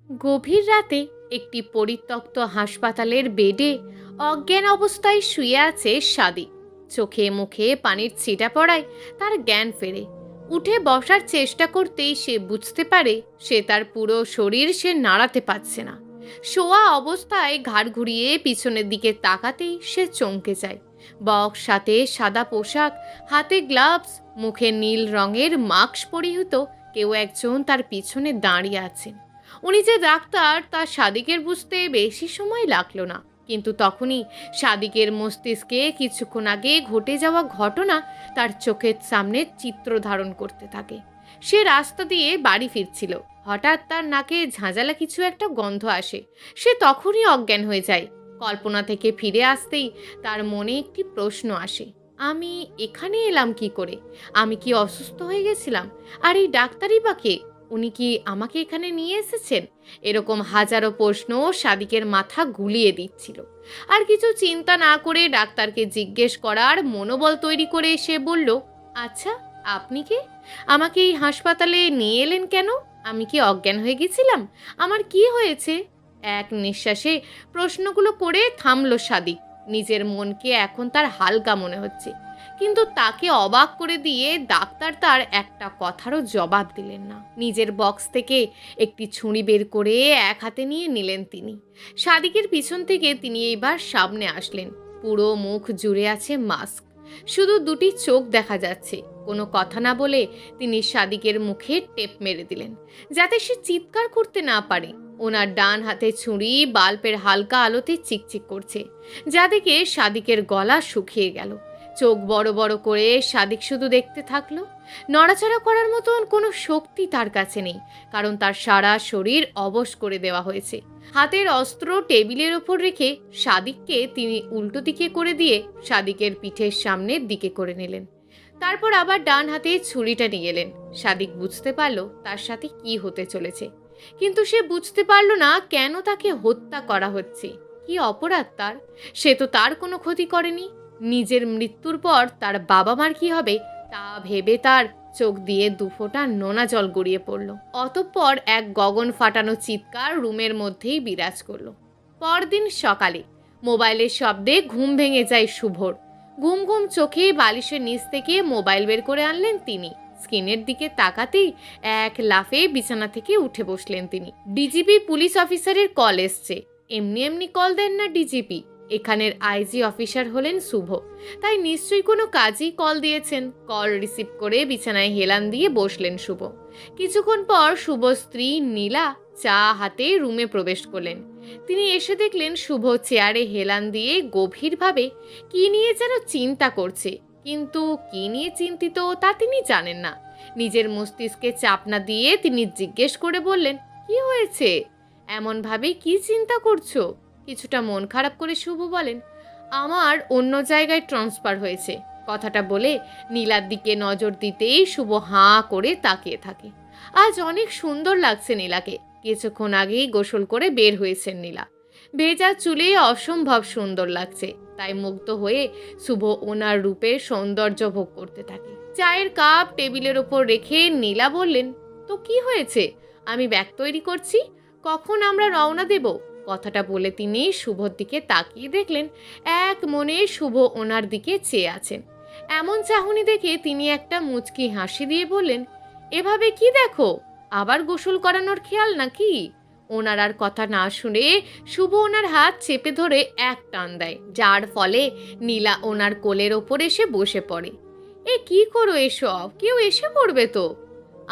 গভীর রাতে একটি পরিত্যক্ত হাসপাতালের বেডে অজ্ঞান অবস্থায় শুয়ে আছে সাদিক। চোখে মুখে পানির ছিটা পড়ায় তার জ্ঞান ফেরে। উঠে বসার চেষ্টা করতেই সে বুঝতে পারে তার পুরো শরীর সে নাড়াতে পারছে না। শোয়া অবস্থায় ঘাড় ঘুরিয়ে পিছনের দিকে তাকাতেই সে চমকে যায়। বক্স সাথে সাদা পোশাক, হাতে গ্লাভস, মুখে নীল রঙের মাস্ক পরিহিত কেউ একজন তার পিছনে দাঁড়িয়ে আছেন। উনি যে ডাক্তার তা সাদিকের বুঝতে বেশি সময় লাগলো না, কিন্তু তখনই সাদিকের মস্তিষ্কে কিছুক্ষণ আগে ঘটে যাওয়া ঘটনা তার চোখের সামনে চিত্র ধারণ করতে থাকে। সে রাস্তা দিয়ে বাড়ি ফিরছিল, হঠাৎ তার নাকে ঝাঁঝালা কিছু একটা গন্ধ আসে। সে তখনই অজ্ঞান হয়ে যায়। কল্পনা থেকে ফিরে আসতেই তার মনে একটি প্রশ্ন আসে, আমি এখানে এলাম কি করে? আমি কি অসুস্থ হয়ে গেছিলাম? আর এই ডাক্তারই বা কে? উনি কি আমাকে এখানে নিয়ে এসেছেন? এরকম হাজারো প্রশ্ন সাদিকের মাথা গুলিয়ে দিচ্ছিল। আর কিছু চিন্তা না করে ডাক্তারকে জিজ্ঞেস করার মনোবল তৈরি করে সে বলল, আচ্ছা, আপনি কে? আমাকে এই হাসপাতালে নিয়ে এলেন কেন? আমি কি অজ্ঞান হয়ে গেছিলাম? আমার কি হয়েছে? এক নিঃশ্বাসে প্রশ্নগুলো করে থামল সাদিক। নিজের মনকে এখন তার হালকা মনে হচ্ছে, কিন্তু তাকে অবাক করে দিয়ে ডাক্তার তার একটা কথারও জবাব দিলেন না। নিজের বক্স থেকে একটি ছুরি বের করে এক হাতে নিয়ে নিলেন তিনি। সাদিকের পিছন থেকে তিনি এইবার সামনে আসলেন। পুরো মুখ জুড়ে আছে মাস্ক, শুধু দুটি চোখ দেখা যাচ্ছে। কোনো কথা না বলে তিনি সাদিকের মুখে টেপ মেরে দিলেন, যাতে সে চিৎকার করতে না পারে। ওনার ডান হাতে ছুরি বাল্বের হালকা আলোতে চিকচিক করছে, যা দেখে সাদিকের গলা শুকিয়ে গেল। চোখ বড় বড় করে সাদিক শুধু দেখতে থাকলো। নড়াচড়া করার মতন কোনো শক্তি তার কাছে নেই, কারণ তার সারা শরীর অবশ করে দেওয়া হয়েছে। হাতের অস্ত্র টেবিলের ওপর রেখে সাদিককে তিনি উল্টো দিকে করে দিয়ে সাদিকের পিঠের সামনের দিকে করে নিলেন। তারপর আবার ডান হাতে ছুরিটা নিয়ে এলেন। সাদিক বুঝতে পারল তার সাথে কি হতে চলেছে, কিন্তু সে বুঝতে পারল না কেন তাকে হত্যা করা হচ্ছে। কি অপরাধ তার? সে তো তার কোনো ক্ষতি করেনি। নিজের মৃত্যুর পর তার বাবা মার কি হবে তা ভেবে তার চোখ দিয়ে দুফোঁটা নোনা জল গড়িয়ে পড়ল। অতঃপর এক গগন ফাটানো চিৎকার রুমের মধ্যেই বিরাজ করলো। পরদিন সকালে মোবাইলের শব্দে ঘুম ভেঙে যায় শুভর। ঘুম ঘুম চোখে বালিশের নিচ থেকে মোবাইল বের করে আনলেন তিনি। স্ক্রিনের দিকে তাকাতেই এক লাফে বিছানা থেকে উঠে বসলেন তিনি। ডিজিপি পুলিশ অফিসারের কল এসছে। এমনি এমনি কল দেন না ডিজিপি, এখানের আইজি অফিসার হলেন শুভ, তাই নিশ্চয়ই কোনো কাজই কল দিয়েছেন। কল রিসিভ করে বিছানায় হেলান দিয়ে বসলেন শুভ। কিছুক্ষণ পর শুভ স্ত্রী নীলা চা হাতে রুমে প্রবেশ করলেন। তিনি এসে দেখলেন শুভ চেয়ারে হেলান দিয়ে গভীরভাবে কি নিয়ে যেন চিন্তা করছে, কিন্তু কি নিয়ে চিন্তিত তা তিনি জানেন না। নিজের মস্তিষ্কে চাপ না দিয়ে তিনি জিজ্ঞেস করে বললেন, কি হয়েছে? এমনভাবে কি চিন্তা করছো? কিছুটা মন খারাপ করে শুভ বলেন, আমার অন্য জায়গায় ট্রান্সফার হয়েছে। কথাটা বলে নীলার দিকে নজর দিতেই শুভ হাঁ করে তাকিয়ে থাকে। আজ অনেক সুন্দর লাগছে নীলাকে। কিছুক্ষণ আগেই গোসল করে বের হয়েছেন নীলা। ভেজা চুলে অসম্ভব সুন্দর লাগছে, তাই মুগ্ধ হয়ে শুভ ওনার রূপের সৌন্দর্য ভোগ করতে থাকে। চায়ের কাপ টেবিলের ওপর রেখে নীলা বললেন, তো কি হয়েছে? আমি ব্যাগ তৈরি করছি, কখন আমরা রওনা দেব? কথাটা বলে তিনি শুভর দিকে তাকিয়ে দেখলেন এক মনে শুভ ওনার দিকে চেয়ে আছেন। এমন চাহনি দেখে তিনি একটা মুচকি হাসি দিয়ে বললেন, এভাবে কি দেখো? আবার গোসল করানোর খেয়াল নাকি? ওনার আর কথা না শুনে শুভ ওনার হাত চেপে ধরে এক টান দেয়, যার ফলে নীলা ওনার কোলের ওপর এসে বসে পড়ে। এ কি করো এসব? কেউ এসে পড়বে তো।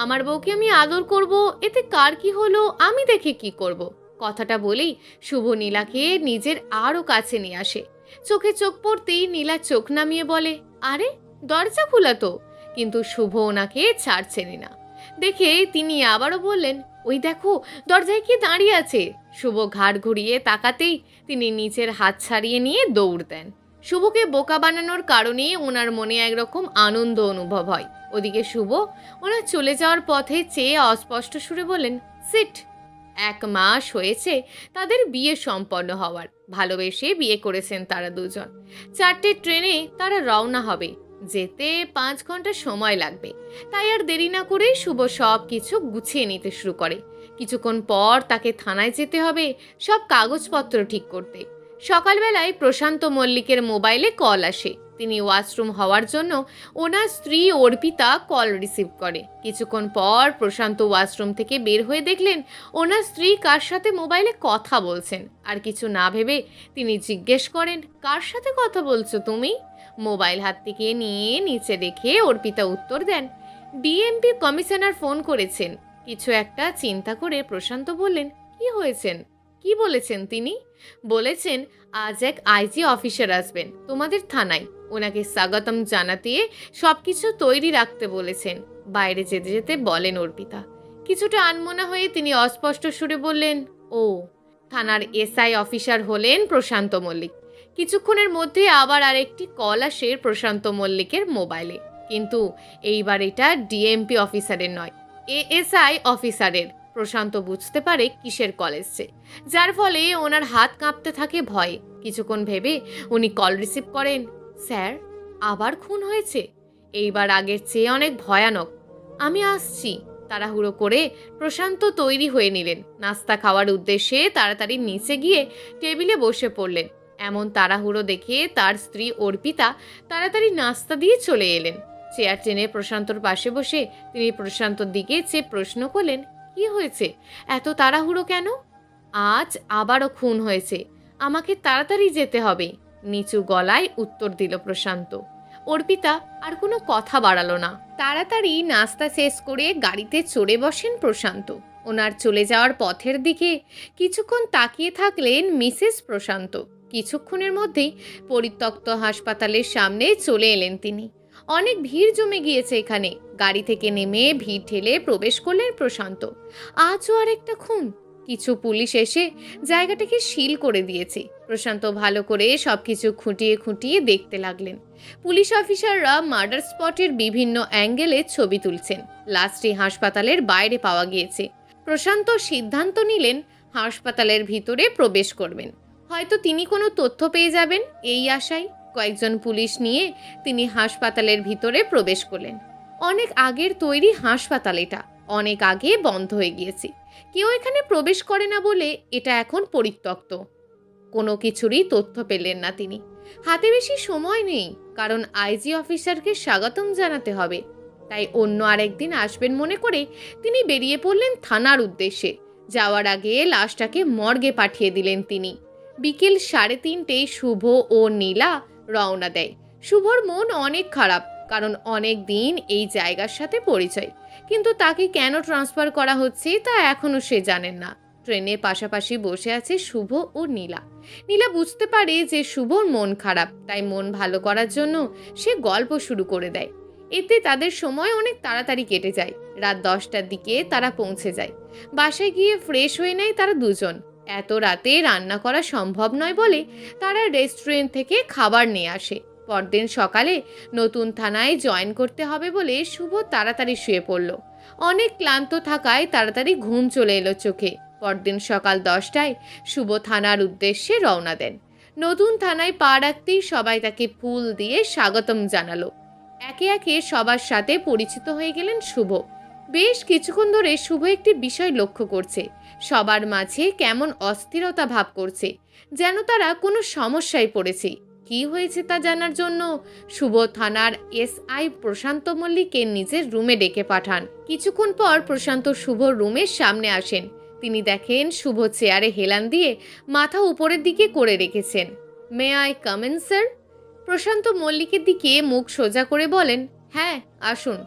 আমার বউকে আমি আদর করব, এতে কার কি হলো? আমি দেখে কি করব? কথাটা বলেই শুভ নীলাকে নিজের আরও কাছে নিয়ে আসে। চোখে চোখ পড়তেই নীলা চোখ নামিয়ে বলে, আরে দরজা খোলা তো। কিন্তু শুভ ওনাকে ছাড়ছেনই না দেখে তিনি আবারও বললেন, ওই দেখো দরজায় কি দাঁড়িয়ে আছে। শুভ ঘাড় ঘুরিয়ে তাকাতেই তিনি নিচের হাত ছাড়িয়ে নিয়ে দৌড় দেন। শুভকে বোকা বানানোর কারণে ওনার মনে একরকম আনন্দ অনুভব হয়। ওদিকে শুভ ওনার চলে যাওয়ার পথে চেয়ে অস্পষ্ট সুরে বলেন, সিট। 1 মাস হয়েছে তাদের বিয়ে সম্পন্ন হওয়ার। ভালোবেসে বিয়ে করেছেন তারা দুজন। 4টে ট্রেনে তারা রওনা হবে। যেতে 5 ঘন্টা সময় লাগবে। তাই আর দেরি না করে শুভ সব কিছু গুছিয়ে নিতে শুরু করে। কিছুক্ষণ পর তাকে থানায় যেতে হবে সব কাগজপত্র ঠিক করতে। সকালবেলায় প্রশান্ত মল্লিকের মোবাইলে কল আসে। তিনি ওয়াশরুম হওয়ার জন্য ওনার স্ত্রী অর্পিতা কল রিসিভ করে। কিছুক্ষণ পর প্রশান্ত ওয়াশরুম থেকে বের হয়ে দেখলেন ওনার স্ত্রী কার সাথে মোবাইলে কথা বলছেন। আর কিছু না ভেবে তিনি জিজ্ঞেস করেন, কার সাথে কথা বলছো তুমি? মোবাইল হাত থেকে নিয়ে নিচে রেখে অর্পিতা উত্তর দেন, ডিএমপি কমিশনার ফোন করেছেন। কিছু একটা চিন্তা করে প্রশান্ত বললেন, কি হয়েছেন? কি বলেছেন তিনি? বলেছেন আজ এক আইজি অফিসার আসবেন তোমাদের থানায়, ওনাকে স্বাগতম জানাতে সব কিছু তৈরি রাখতে বলেছেন। বাইরে যেতে যেতে বলেন অর্পিতা। কিছুটা আনমনা হয়ে তিনি অস্পষ্ট সুরে বললেন, ও। থানার এসআই অফিসার হলেন প্রশান্ত মল্লিক। কিছুক্ষণের মধ্যে আবার আরেকটি কল আসে প্রশান্ত মল্লিকের মোবাইলে, কিন্তু এইবার এটা ডিএমপি অফিসারের নয়, এএসআই অফিসারের। প্রশান্ত বুঝতে পারে কিসের কল এসছে, যার ফলে ওনার হাত কাঁপতে থাকে ভয়ে। কিছুক্ষণ ভেবে উনি কল রিসিভ করেন, স্যার আবার খুন হয়েছে, এইবার আগের চেয়ে অনেক ভয়ানক। আমি আসছি। তাড়াহুড়ো করে প্রশান্ত তৈরি হয়ে নিলেন। নাস্তা খাওয়ার উদ্দেশ্যে তাড়াতাড়ি নিচে গিয়ে টেবিলে বসে পড়লেন। এমন তাড়াহুড়ো দেখে তার স্ত্রী অর্পিতা তাড়াতাড়ি নাস্তা দিয়ে চলে এলেন। চেয়ার টেনে প্রশান্তর পাশে বসে তিনি প্রশান্তর দিকে চেয়ে প্রশ্ন করলেন, কি হয়েছে, এত তাড়াহুড়ো কেন? আজ আবারও খুন হয়েছে, আমাকে তাড়াতাড়ি যেতে হবে, নিচু গলায় উত্তর দিল প্রশান্ত। অর্পিতা আর কোনো কথা বাড়ালো না। তাড়াতাড়ি নাস্তা শেষ করে গাড়িতে চড়ে বসেন প্রশান্ত। ওনার চলে যাওয়ার পথের দিকে কিছুক্ষণ তাকিয়ে থাকলেন মিসেস প্রশান্ত। কিছুক্ষণের মধ্যেই পরিত্যক্ত হাসপাতালের সামনে চলে এলেন তিনি। অনেক ভিড় জমে গিয়েছে এখানে। গাড়ি থেকে নেমে ভিড় ঠেলে প্রবেশ করলেন প্রশান্ত। আজও আর একটা খুন। কিছু পুলিশ এসে জায়গাটাকে সিল করে দিয়েছে। প্রশান্ত ভালো করে সবকিছু খুঁটিয়ে খুঁটিয়ে দেখতে লাগলেন। পুলিশ অফিসাররা মার্ডার স্পটের বিভিন্ন অ্যাঙ্গেলে ছবি তুলছেন। লাশটি হাসপাতালের বাইরে পাওয়া গিয়েছে। প্রশান্ত সিদ্ধান্ত নিলেন হাসপাতালের ভিতরে প্রবেশ করবেন। হয়তো তিনি কোনো তথ্য পেয়ে যাবেন এই আশায় কয়েকজন পুলিশ নিয়ে তিনি হাসপাতালের ভিতরে প্রবেশ করলেন। অনেক আগের তৈরি হাসপাতাল এটা, অনেক আগে বন্ধ হয়ে গিয়েছে। কেউ এখানে প্রবেশ করে না বলে এটা এখন পরিত্যক্ত। কোনো কিছুরই তথ্য পেলেন না তিনি। হাতে বেশি সময় নেই, কারণ আইজি অফিসারকে স্বাগতম জানাতে হবে। তাই অন্য আরেকদিন আসবেন মনে করে তিনি বেরিয়ে পড়লেন থানার উদ্দেশ্যে। যাওয়ার আগে লাশটাকে মর্গে পাঠিয়ে দিলেন তিনি। বিকেল 3:30 শুভ ও নীলা রওনা দেয়। শুভর মন অনেক খারাপ, কারণ অনেক দিন এই জায়গার সাথে পরিচয়, কিন্তু তাকে কেন ট্রান্সফার করা হচ্ছে তা এখনও সে জানেন না। ট্রেনের পাশাপাশি বসে আছে শুভ ও নীলা। নীলা বুঝতে পারে যে শুভর মন খারাপ, তাই মন ভালো করার জন্য সে গল্প শুরু করে দেয়। এতে তাদের সময় অনেক তাড়াতাড়ি কেটে যায়। রাত 10টার দিকে তারা পৌঁছে যায়। বাসায় গিয়ে ফ্রেশ হয়ে নেয় তারা দুজন। এত রাতে রান্না করা সম্ভব নয় বলে তারা রেস্টুরেন্ট থেকে খাবার নিয়ে আসে। পরদিন সকালে নতুন থানায় জয়েন করতে হবে বলে শুভ তাড়াতাড়ি শুয়ে পড়ল। অনেক ক্লান্ত থাকায় তাড়াতাড়ি ঘুম চলে এলো চোখে। পরদিন সকাল 10টায় শুভ থানার উদ্দেশ্যে রওনা দেন। নতুন থানায় পা রাখতেই সবাই তাকে ফুল দিয়ে স্বাগতম জানালো। একে একে সবার সাথে পরিচিত হয়ে গেলেন শুভ। বেশ কিছুক্ষণ ধরে শুভ একটি বিষয় লক্ষ্য করছে, সবার মাঝে কেমন অস্থিরতা ভাব করছে, যেন তারা কোনো সমস্যায় পড়েছে। কি হয়েছে তা জানার জন্য শুভ থানার এসআই প্রশান্ত মল্লিককে নিজের রুমে ডেকে পাঠান। কিছুক্ষণ পর প্রশান্ত শুভর রুমের সামনে আসেন। তিনি দেখেন শুভ চেয়ারে হেলান দিয়ে মাথা উপরের দিকে করে রেখেছেন। May I come in sir? Prashant মল্লিকের দিকে মুখ সোজা করে বলেন, হ্যাঁ আসুন।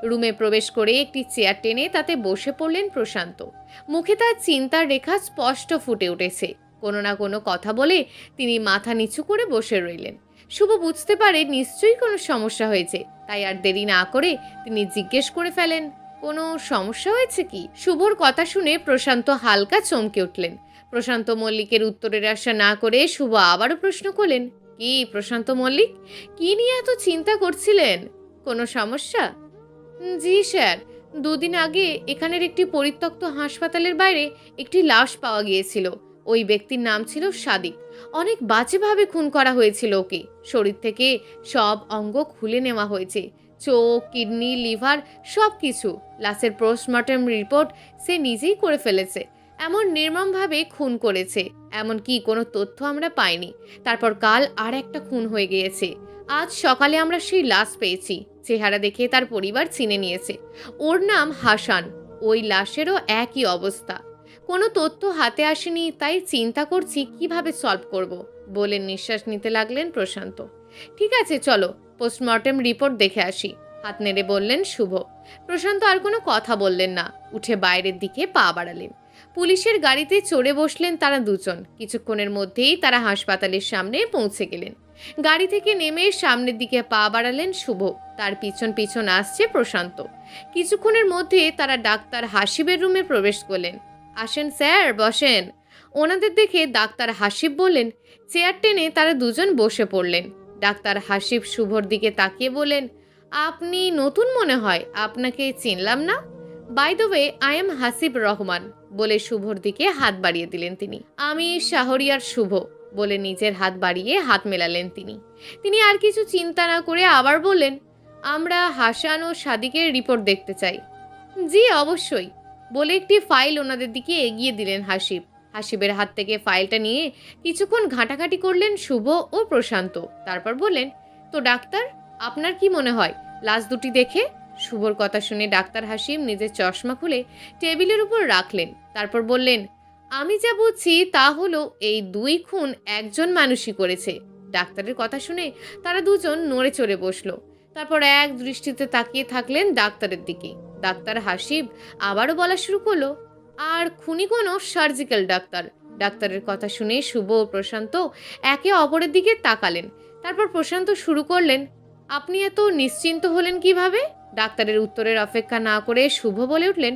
রুমে প্রবেশ করে একটি চেয়ার টেনে তাতে বসে পড়লেন প্রশান্ত। মুখে তার চিন্তার রেখা স্পষ্ট ফুটে উঠেছে। কোনো না কোনো কথা বলে তিনি মাথা নিচু করে বসে রইলেন। শুভ বুঝতে পারে নিশ্চয়ই কোনো সমস্যা হয়েছে, তাই আর দেরি না করে তিনি জিজ্ঞেস করে ফেলেন, কোনো সমস্যা হয়েছে কি? শুভর কথা শুনে প্রশান্ত হালকা চমকে উঠলেন। প্রশান্ত মল্লিকের উত্তরের আশা না করে শুভ আবারও প্রশ্ন করলেন, কি প্রশান্ত মল্লিক, কি নিয়ে এত চিন্তা করছিলেন? কোনো সমস্যা? জি স্যার, 2 দিন আগে এখানের একটি পরিত্যক্ত হাসপাতালের বাইরে একটি লাশ পাওয়া গিয়েছিল। ওই ব্যক্তির নাম ছিল সাদিক। অনেক বাজেভাবে খুন করা হয়েছিল ওকে। শরীর থেকে সব অঙ্গ খুলে নেওয়া হয়েছে। চোখ, কিডনি, লিভার সব কিছু। লাশের পোস্টমর্টেম রিপোর্ট সে নিজেই করে ফেলেছে। এমন নির্মমভাবে খুন করেছে, এমনকি কোনো তথ্য আমরা পাইনি। তারপর কাল আর একটা খুন হয়ে গিয়েছে। আজ সকালে আমরা সেই লাশ পেয়েছি। চেহারা দেখে তার পরিবার চিনে নিয়েছে। ওর নাম হাসান। ওই লাশেরও একই অবস্থা। কোনো তথ্য হাতে আসেনি, তাই চিন্তা করছি কিভাবে সলভ করব বলে নিঃশ্বাস নিতে লাগলেন প্রশান্ত। ঠিক আছে, চলো পোস্টমর্টেম রিপোর্ট দেখে আসি, হাত নেড়ে বললেন শুভ। প্রশান্ত আর কোনো কথা বললেন না, উঠে বাইরের দিকে পা বাড়ালেন। পুলিশের গাড়িতে চড়ে বসলেন তারা দুজন। কিছুক্ষণের মধ্যেই তারা হাসপাতালের সামনে পৌঁছে গেলেন। গাড়ি থেকে নেমে সামনের দিকে পা বাড়ালেন শুভ। তার পিছন পিছন আসছে প্রশান্ত। কিছুক্ষণের মধ্যে তারা ডাক্তার হাসিবের রুমে প্রবেশ করলেন। আসেন স্যার, বসেন। ওনাদের দেখে ডাক্তার হাসিব বললেন। চেয়ার টেনে তারা দুজন বসে পড়লেন। ডাক্তার হাসিব শুভর দিকে তাকিয়ে বললেন, আপনি নতুন মনে হয়, আপনাকে চিনলাম না। By the way, I am Hasib Rahman বলে শুভর দিকে হাত বাড়িয়ে দিলেন তিনি। আমি শাহরিয়ার শুভ বলে নিজের হাত বাড়িয়ে হাত মেলালেন তিনি। তিনি আর কিছু চিন্তা না করে আবার বললেন, আমরা হাসান ও সাদিকের রিপোর্ট দেখতে চাই। জি অবশ্যই বলে একটি ফাইল ওনাদের দিকে এগিয়ে দিলেন হাসিব। হাসিবের হাত থেকে ফাইলটা নিয়ে কিছুক্ষণ ঘাঁটাঘাঁটি করলেন শুভ ও প্রশান্ত। তারপর বললেন, তো ডাক্তার, আপনার কি মনে হয় লাশ দুটি দেখে? শুভর কথা শুনে ডাক্তার হাসিব নিজের চশমা খুলে টেবিলের উপর রাখলেন। তারপর বললেন, আমি যা বুঝছি তা হলো এই দুই খুন একজন মানুষই করেছে। ডাক্তারের কথা শুনে তারা দুজন নড়ে চড়ে বসলো। তারপর এক দৃষ্টিতে তাকিয়ে থাকলেন ডাক্তারের দিকে। ডাক্তার হাসিব আবারও বলা শুরু করলো, আর খুনি কোনো সার্জিক্যাল ডাক্তার। ডাক্তারের কথা শুনে শুভ ও প্রশান্ত একে অপরের দিকে তাকালেন। তারপর প্রশান্ত শুরু করলেন, আপনি এত নিশ্চিন্ত হলেন কিভাবে? ডাক্তারের উত্তরের অপেক্ষা না করে শুভ বলে উঠলেন,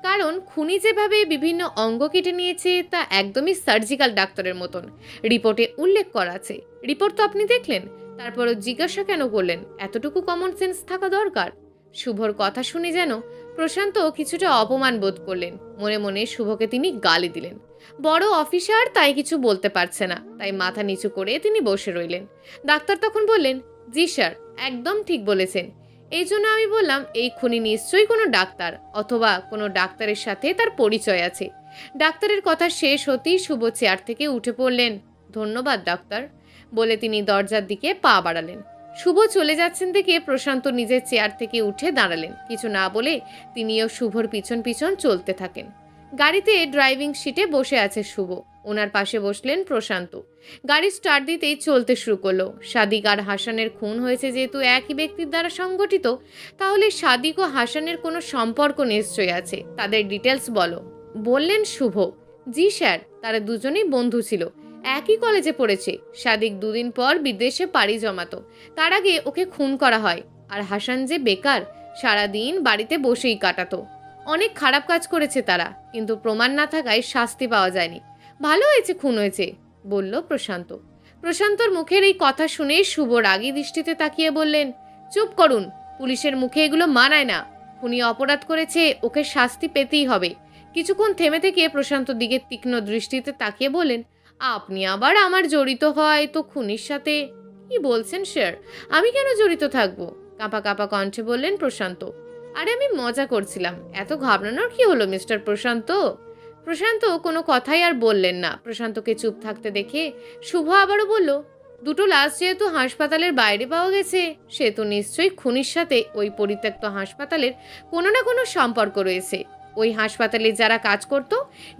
কারণ খুনি যেভাবে বিভিন্ন অঙ্গ কেটে নিয়েছে তা একদমই সার্জিক্যাল ডাক্তারের মতন রিপোর্টে উল্লেখ করা আছে। রিপোর্ট তো আপনি দেখলেন, তারপরও জিজ্ঞাসা কেন করলেন? এতটুকু কমন সেন্স থাকা দরকার। শুভর কথা শুনে যেন প্রশান্ত কিছুটা অপমান বোধ করলেন। মনে মনে শুভকে তিনি গালি দিলেন। বড় অফিসার, তাই কিছু বলতে পারছে না, তাই মাথা নিচু করে তিনি বসে রইলেন। ডাক্তার তখন বললেন, জি স্যার, একদম ঠিক বলেছেন। এই জন্য আমি বললাম এই খুনি নিশ্চয়ই কোনো ডাক্তার, অথবা কোনো ডাক্তারের সাথে তার পরিচয় আছে। ডাক্তারের কথা শেষ হতেই শুভ চেয়ার থেকে উঠে পড়লেন। ধন্যবাদ ডাক্তার বলে তিনি দরজার দিকে পা বাড়ালেন। শুভ চলে যাচ্ছেন দেখে প্রশান্ত নিজের চেয়ার থেকে উঠে দাঁড়ালেন। কিছু না বলে তিনিও শুভর পিছন পিছন চলতে থাকেন। গাড়িতে ড্রাইভিং সিটে বসে আছে শুভ, ওনার পাশে বসলেন প্রশান্ত। গাড়ি স্টার্ট দিতেই চলতে শুরু করলো। সাদিক আর হাসানের খুন হয়েছে যেহেতু একই ব্যক্তির দ্বারা সংগঠিত, তাহলে সাদিক ও হাসানের কোনো সম্পর্ক নিশ্চয়ই আছে। তাদের ডিটেলস বলো বললেন শুভ। জি স্যার, তারা দুজনেই বন্ধু ছিল, একই কলেজে পড়েছে। সাদিক দুদিন পর বিদেশে পাড়ি জমাতো, তার আগে ওকে খুন করা হয়। আর হাসান যে বেকার, সারাদিন বাড়িতে বসেই কাটাতো। অনেক খারাপ কাজ করেছে তারা, কিন্তু প্রমাণ না থাকায় শাস্তি পাওয়া যায়নি। ভালো হয়েছে খুন হয়েছে বলল প্রশান্ত। প্রশান্তর মুখের এই কথা শুনে শুভ রাগী দৃষ্টিতে তাকিয়ে বললেন, চুপ করুন, পুলিশের মুখে এগুলো মানায় না। খুনি অপরাধ করেছে, ওকে শাস্তি পেতেই হবে। কিছুক্ষণ থেমে থেকে প্রশান্তর দিকে তীক্ষ্ণ দৃষ্টিতে তাকিয়ে বললেন, আপনি আবার আমার জড়িত হয় তো খুনির সাথে? কি বলছেন স্যার, আমি কেন জড়িত থাকবো? কাঁপা কাঁপা কণ্ঠে বললেন প্রশান্ত। আরে আমি মজা করছিলাম, এত ঘাবড়ানোর কি হলো মিস্টার প্রশান্ত? প্রশান্ত কোনো কথাই আর বললেন না। প্রশান্তকে চুপ থাকতে দেখে শুভ আবারও বলল, দুটো লাশ যেহেতু হাসপাতালের বাইরে পাওয়া গেছে, সে তো নিশ্চয়ই খুনির সাথে ওই পরিত্যক্ত হাসপাতালের কোনো না কোনো সম্পর্ক রয়েছে। ওই হাসপাতালে যারা কাজ করত,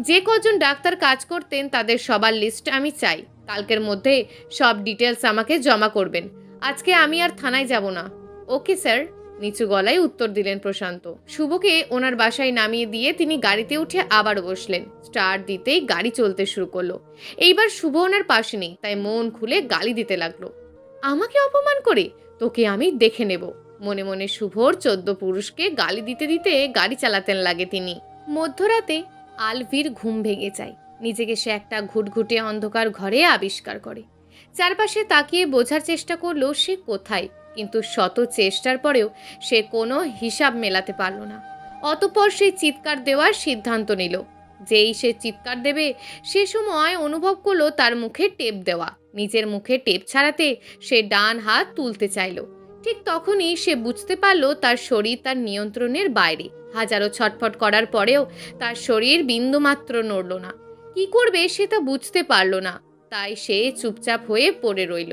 যে কজন ডাক্তার কাজ করতেন, তাদের সবার লিস্ট আমি চাই। কালকের মধ্যে সব ডিটেলস আমাকে জমা করবেন। আজকে আমি আর থানায় যাব না। ওকে স্যার, নিচু গলায় উত্তর দিলেন প্রশান্ত। শুভকে ওনার বাসায় নামিয়ে দিয়ে তিনি গাড়িতে উঠে আবার বসলেন। স্টার্ট দিতেই গাড়ি চলতে শুরু করলো। এইবার শুভ ওনার পাশে নেই, তাই মন খুলে গালি দিতে লাগলো। আমাকে অপমান করে তোকে আমি দেখে নেব। মনে মনে শুভর 14 পুরুষকে গালি দিতে দিতে গাড়ি চালাতেন লাগে তিনি। মধ্যরাতে আলভির ঘুম ভেঙে যায়। নিজেকে সে একটা ঘুটঘুটে অন্ধকার ঘরে আবিষ্কার করে। চারপাশে তাকিয়ে বোঝার চেষ্টা করলো সে কোথায়, কিন্তু শত চেষ্টার পরেও সে কোনো হিসাব মেলাতে পারল না। অতঃপর সে চিৎকার দেওয়ার সিদ্ধান্ত নিল। যেই সে চিৎকার দেবে, সে সময় অনুভব করলো তার মুখে টেপ দেওয়া। নিজের মুখে টেপ ছাড়াতে সে ডান হাত তুলতে চাইল। ঠিক তখনই সে বুঝতে পারল তার শরীর তার নিয়ন্ত্রণের বাইরে। হাজারো ছটফট করার পরেও তার শরীর বিন্দুমাত্র নড়ল না। কি করবে সে তা বুঝতে পারল না, তাই সে চুপচাপ হয়ে পড়ে রইল।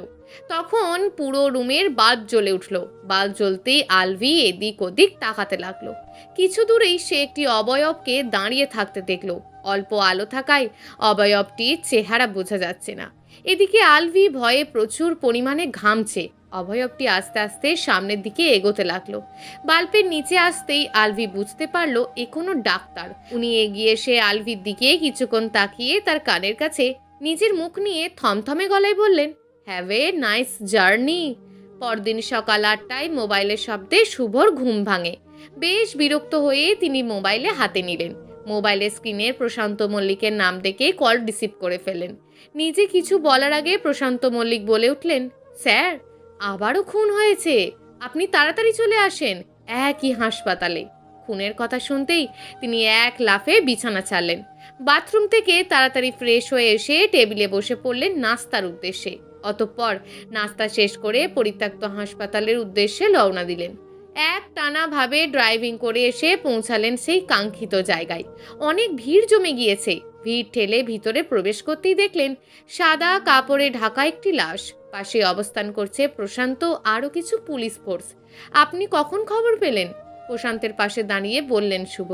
তখন পুরো রুমের বাল্ব জ্বলে উঠল। বাল্ব জ্বলতেই আলভি এদিক ওদিক তাকাতে লাগলো। কিছু দূরেই সে একটি অবয়বকে দাঁড়িয়ে থাকতে দেখল। অল্প আলো থাকায় অবয়বটির চেহারা বোঝা যাচ্ছে না। এদিকে আলভি ভয়ে প্রচুর পরিমাণে ঘামছে। অবয়বটি আস্তে আস্তে সামনের দিকে এগোতে লাগলো। বাল্বের নিচে আসতেই আলভি বুঝতে পারলো এ কোনো ডাক্তার। উনি এগিয়ে এসে আলভির দিকে কিছুক্ষণ তাকিয়ে তার কানের কাছে নিজের মুখ নিয়ে থমথমে গলায় বললেন, হ্যাভ এ নাইস জার্নি। পরদিন সকাল 8টায় মোবাইলের শব্দে শুভর ঘুম ভাঙে। বেশ বিরক্ত হয়ে তিনি মোবাইলে হাতে নিলেন। মোবাইলের স্ক্রিনে প্রশান্ত মল্লিকের নাম দেখে কল রিসিভ করে ফেলেন। নিজে কিছু বলার আগে প্রশান্ত মল্লিক বলে উঠলেন, স্যার আবারও খুন হয়েছে, আপনি তাড়াতাড়ি চলে আসেন। একই হাসপাতালে। খুনের কথা শুনতেই তিনি এক লাফে বিছানা ছাড়লেন। বাথরুম থেকে তাড়াতাড়ি ফ্রেশ হয়ে এসে টেবিলে বসে পড়লেন নাস্তার উদ্দেশ্যে। অতঃপর নাস্তা শেষ করে পরিত্যক্ত হাসপাতালের উদ্দেশ্যে রওনা দিলেন। এক টানা ভাবে ড্রাইভিং করে এসে পৌঁছালেন সেই কাঙ্ক্ষিত জায়গায়। অনেক ভিড় জমে গিয়েছে। ভিড় ঠেলে ভিতরে প্রবেশ করতেই দেখলেন সাদা কাপড়ে ঢাকা একটি লাশ। পাশে অবস্থান করছে প্রশান্ত আরও কিছু পুলিশ ফোর্স। আপনি কখন খবর পেলেন? প্রশান্তের পাশে দাঁড়িয়ে বললেন শুভ।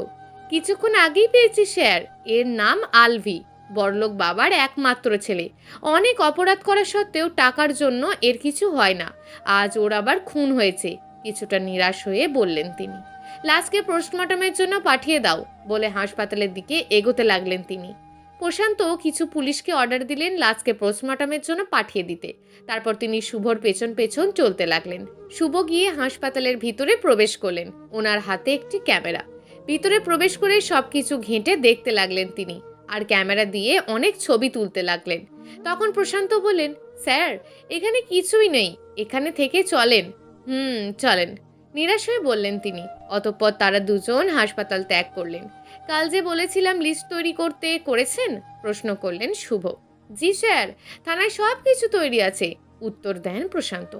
কিছুক্ষণ আগেই পেয়েছি স্যার। এর নাম আলভি, বড়লোক বাবার একমাত্র ছেলে। অনেক অপরাধ করা সত্ত্বেও টাকার জন্য এর কিছু হয় না। আজ ওর আবার খুন হয়েছে। কিছুটা নিরাশ হয়ে বললেন তিনি। লাশকে পোস্টমর্টমের জন্য পাঠিয়ে দাও বলে হাসপাতালের দিকে এগোতে লাগলেন তিনি। প্রশান্ত কিছু পুলিশকে অর্ডার দিলেন লাশকে পোস্টমর্টমের জন্য পাঠিয়ে দিতে। তারপর তিনি শুভর পেছন পেছন চলতে লাগলেন। শুভ গিয়ে হাসপাতালের ভিতরে প্রবেশ করলেন। ওনার হাতে একটি ক্যামেরা। ভিতরে প্রবেশ করে সবকিছু ঘেঁটে দেখতে লাগলেন তিনি, আর ক্যামেরা দিয়ে অনেক ছবি তুলতে লাগলেন। তখন প্রশান্ত বললেন, স্যার এখানে কিছুই নেই, এখানে থেকে চলেন। চলেন, নিরাশ হয়ে বললেন তিনি। অতঃপর তারা দুজন হাসপাতাল ত্যাগ করলেন। কাল যে বলেছিলাম লিস্ট তৈরি করতে, করেছেন? প্রশ্ন করলেন শুভ। জি স্যার, থানায় সব কিছু তৈরি আছে, উত্তর দেন প্রশান্ত।